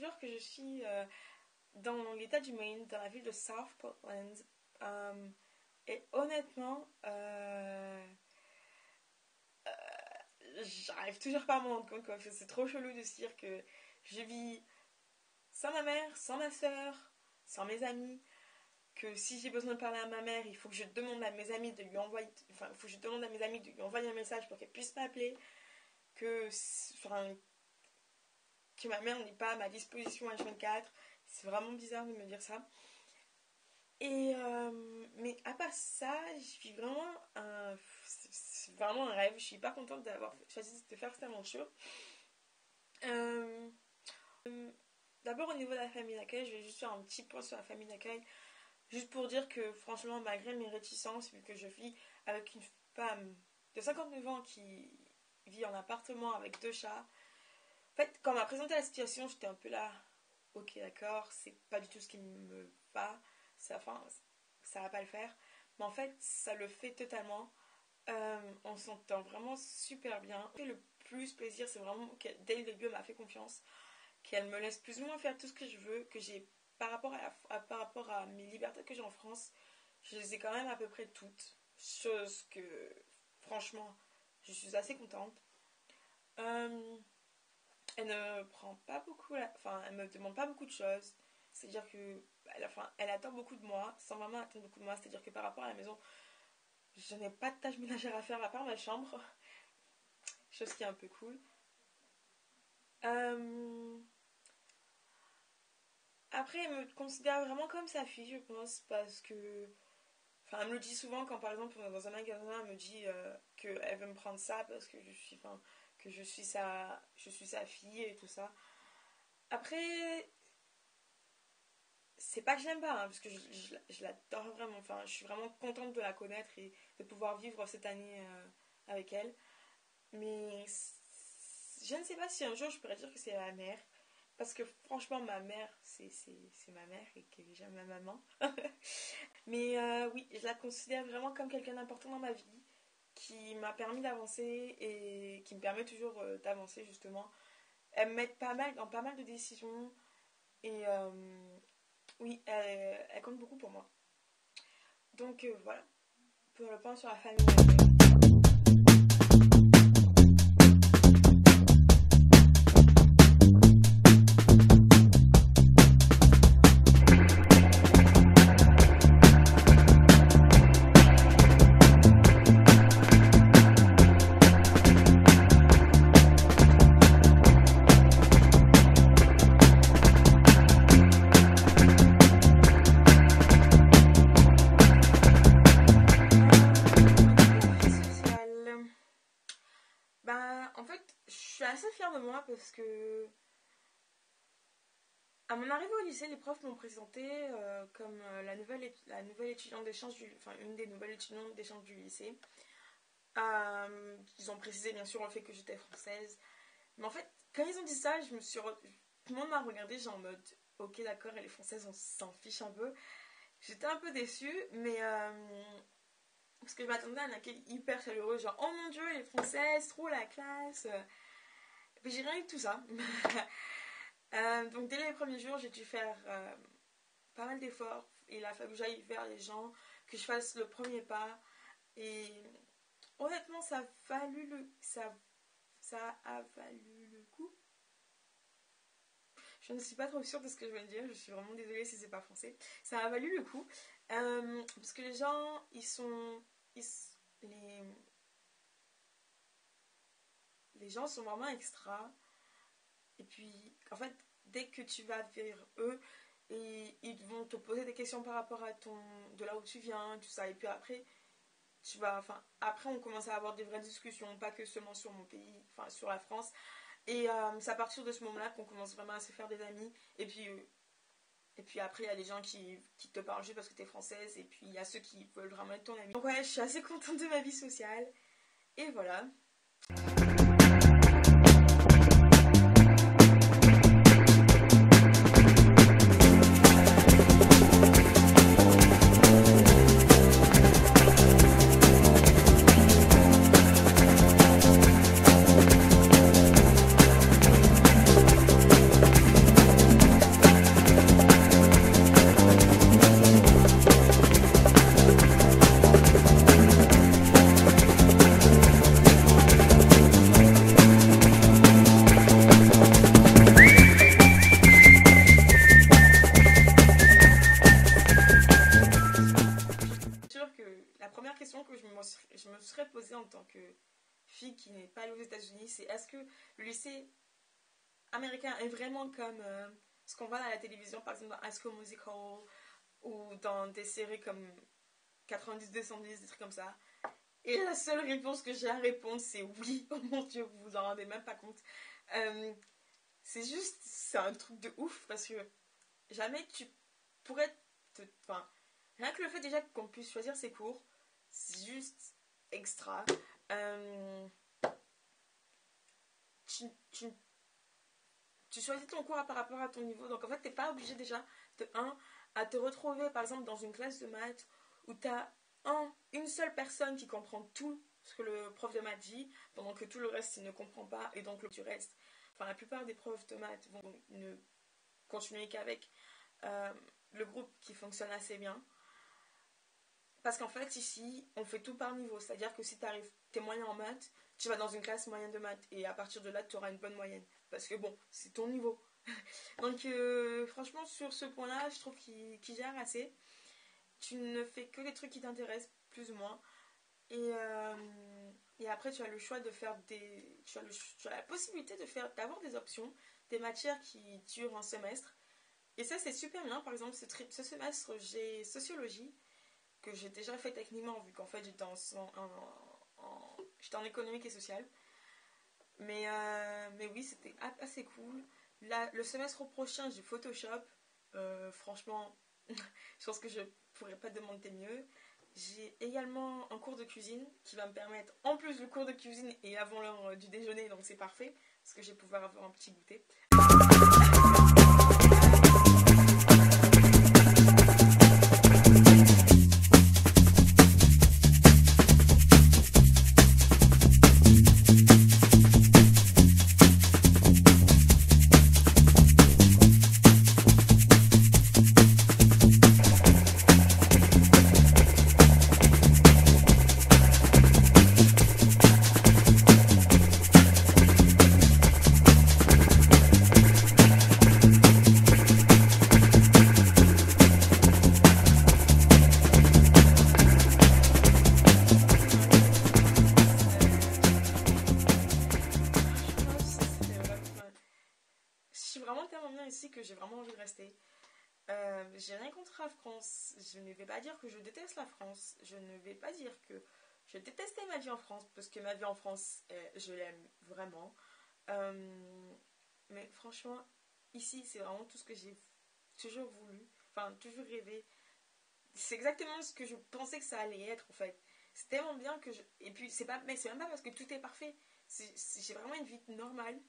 figure que je suis dans l'état du Maine, dans la ville de South Portland. Et honnêtement, j'arrive toujours pas à m'en rendre compte, quoi. C'est trop chelou de se dire que je vis sans ma mère, sans ma soeur, sans mes amis. Que si j'ai besoin de parler à ma mère, il faut que je demande à mes amis de lui envoyer, un message pour qu'elle puisse m'appeler. Que ma mère n'est pas à ma disposition H24. C'est vraiment bizarre de me dire ça. Et mais à part ça, je vis vraiment c'est vraiment un rêve. Je suis pas contente d'avoir choisi de faire cette aventure. D'abord au niveau de la famille d'accueil, je vais juste faire un petit point sur la famille d'accueil. Juste pour dire que franchement, malgré mes réticences, vu que je vis avec une femme de 59 ans qui vit en appartement avec 2 chats, en fait, quand on m'a présenté la situation, j'étais un peu là, ok d'accord, c'est pas du tout ce qui me va, ça va pas le faire. Mais en fait, ça le fait totalement. On s'entend vraiment super bien. Le plus plaisir, c'est vraiment qu'elle, dès le début, elle m'a fait confiance, qu'elle me laisse plus ou moins faire tout ce que je veux, que j'ai par rapport à mes libertés que j'ai en France, je les ai quand même à peu près toutes. Chose que, franchement, je suis assez contente. Elle ne prend pas beaucoup, elle me demande pas beaucoup de choses. C'est-à-dire que, elle attend beaucoup de moi, sans vraiment attendre beaucoup de moi. C'est-à-dire que par rapport à la maison, je n'ai pas de tâches ménagères à faire à part ma chambre. Chose qui est un peu cool. Après, elle me considère vraiment comme sa fille, je pense, parce que... Enfin, elle me le dit souvent quand, par exemple, on est dans un magasin, elle me dit qu'elle veut me prendre ça parce que je suis sa fille et tout ça. Après, c'est pas que je l'aime pas, hein, parce que je l'adore vraiment. Enfin, je suis vraiment contente de la connaître et de pouvoir vivre cette année avec elle. Mais je ne sais pas si un jour je pourrais dire que c'est ma mère. Parce que franchement, ma mère, c'est ma mère et qu'elle est déjà ma maman. Mais oui, je la considère vraiment comme quelqu'un d'important dans ma vie, qui m'a permis d'avancer et qui me permet toujours d'avancer, justement. Elle m'aide dans pas mal de décisions. Et oui, elle compte beaucoup pour moi. Donc voilà, pour le point sur la famille. Parce que à mon arrivée au lycée, les profs m'ont présenté comme la nouvelle étudiante d'échange une des nouvelles étudiantes d'échange du lycée. Ils ont précisé bien sûr le fait que j'étais française. Mais en fait, quand ils ont dit ça, tout le monde m'a regardé, genre en mode ok d'accord, elle est française, on s'en fiche un peu. J'étais un peu déçue, mais parce que je m'attendais à un accueil hyper chaleureux, genre oh mon dieu, elle est française, trop la classe. Mais j'ai rien eu de tout ça. Donc dès les premiers jours, j'ai dû faire pas mal d'efforts. Il a fallu que j'aille vers les gens, que je fasse le premier pas. Et honnêtement, ça a valu le coup. Je ne suis pas trop sûre de ce que je vais dire. Je suis vraiment désolée si c'est pas français. Ça a valu le coup. Parce que les gens, les gens sont vraiment extra. Et puis, en fait, dès que tu vas vers eux, ils vont te poser des questions par rapport à de là où tu viens, tout ça. Et puis après, après, on commence à avoir des vraies discussions, pas que seulement sur mon pays, enfin sur la France. Et c'est à partir de ce moment-là qu'on commence vraiment à se faire des amis. Et puis après, il y a des gens qui te parlent juste parce que t'es française. Et puis il y a ceux qui veulent vraiment être ton ami. Donc ouais, je suis assez contente de ma vie sociale. Et voilà. fille qui n'est pas allée aux États-Unis, c'est est-ce que le lycée américain est vraiment comme ce qu'on voit à la télévision, par exemple dans High School Musical ou dans des séries comme 90-210, des trucs comme ça. Et la seule réponse que j'ai à répondre, c'est oui. Oh mon Dieu, vous vous en rendez même pas compte. C'est juste, c'est un truc de ouf parce que jamais tu pourrais enfin, rien que le fait déjà qu'on puisse choisir ses cours, c'est juste extra. Tu, tu, tu choisis ton cours par rapport à ton niveau. Donc en fait, t'es pas obligé déjà à te retrouver par exemple dans une classe de maths où t'as une seule personne qui comprend tout ce que le prof de maths dit, pendant que tout le reste il ne comprend pas, et donc tu restes. Enfin, la plupart des profs de maths vont ne continuer qu'avec le groupe qui fonctionne assez bien. Parce qu'en fait, ici, on fait tout par niveau. C'est-à-dire que si t'es moyen en maths, tu vas dans une classe moyenne de maths. Et à partir de là, tu auras une bonne moyenne. Parce que bon, c'est ton niveau. Donc, franchement, sur ce point-là, je trouve qu'il gère assez. Tu ne fais que les trucs qui t'intéressent, plus ou moins. Et après, tu as le choix de faire des... Tu as la possibilité d'avoir des options, des matières qui durent un semestre. Et ça, c'est super bien. Par exemple, ce semestre, j'ai sociologie, que j'ai déjà fait techniquement, vu qu'en fait, j'étais en économique et sociale. Mais oui, c'était assez cool. Là, le semestre prochain, j'ai Photoshop. Franchement, je pense que je pourrais pas demander mieux. J'ai également un cours de cuisine qui va me permettre, en plus le cours de cuisine et avant l'heure du déjeuner, donc c'est parfait, parce que je vais pouvoir avoir un petit goûter. Je suis vraiment tellement bien ici que j'ai vraiment envie de rester. J'ai rien contre la France. Je ne vais pas dire que je déteste la France. Je ne vais pas dire que je détestais ma vie en France, parce que ma vie en France, je l'aime vraiment. Mais franchement, ici, c'est vraiment tout ce que j'ai toujours voulu. Enfin, toujours rêvé. C'est exactement ce que je pensais que ça allait être, en fait. C'est tellement bien que je... Et puis, mais c'est même pas parce que tout est parfait. J'ai vraiment une vie normale.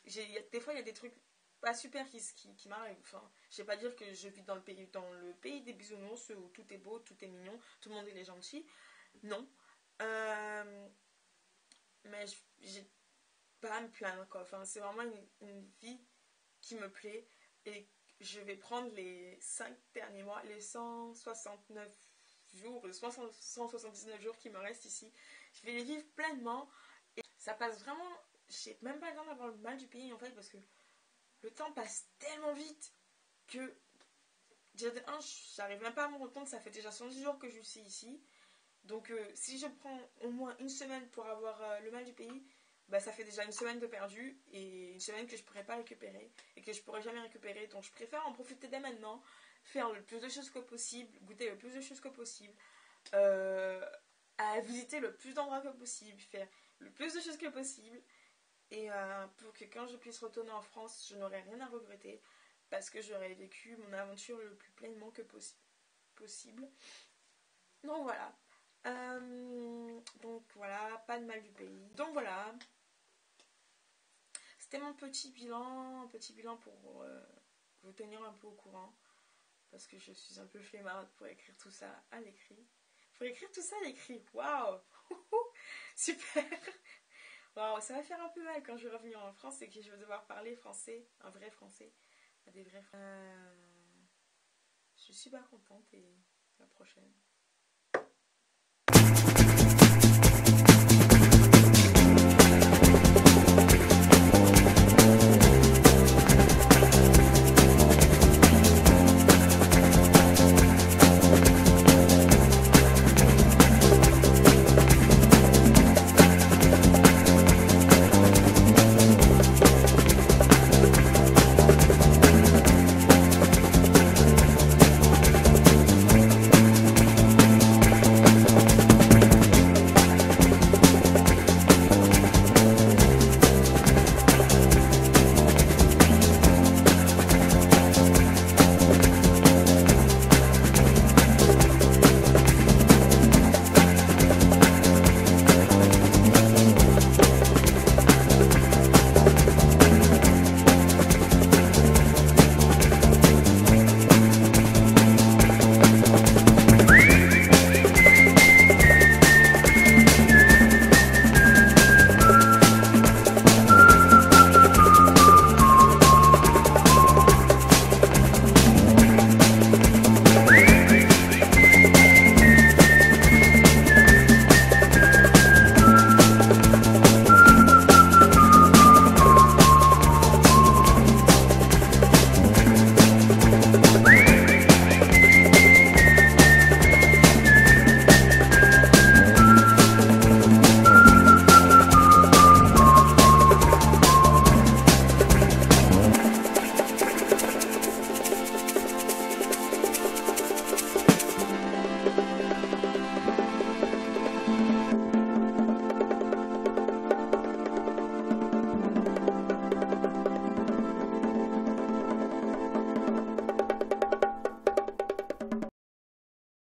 Des fois, il y a des trucs pas super qui m'arrivent. Enfin, je vais pas dire que je vis dans le pays des bisounours où tout est beau, tout est mignon, tout le monde est gentil. Non. Mais j'ai pas à me plaindre, quoi. Enfin, c'est vraiment une vie qui me plaît. Et je vais prendre les 5 derniers mois, les 169 jours, les 179 jours qui me restent ici. Je vais les vivre pleinement. Et ça passe vraiment... J'ai même pas le temps d'avoir le mal du pays, en fait, parce que le temps passe tellement vite que j'arrive même pas à me rendre compte. Ça fait déjà 110 jours que je suis ici. Donc si je prends au moins une semaine pour avoir le mal du pays, bah, ça fait déjà une semaine de perdu et une semaine que je pourrais pas récupérer et que je pourrais jamais récupérer. Donc je préfère en profiter dès maintenant, faire le plus de choses que possible, goûter le plus de choses que possible, à visiter le plus d'endroits que possible, faire le plus de choses que possible. Et pour que quand je puisse retourner en France, je n'aurai rien à regretter, parce que j'aurais vécu mon aventure le plus pleinement que possible. Donc voilà. Donc voilà, pas de mal du pays. Donc voilà. C'était mon petit bilan pour vous tenir un peu au courant. Parce que je suis un peu flemmarde pour écrire tout ça à l'écrit. Pour écrire tout ça à l'écrit, waouh. Super. Wow, ça va faire un peu mal quand je vais revenir en France et que je vais devoir parler français, un vrai français, à des vrais français. Je suis super contente et à la prochaine.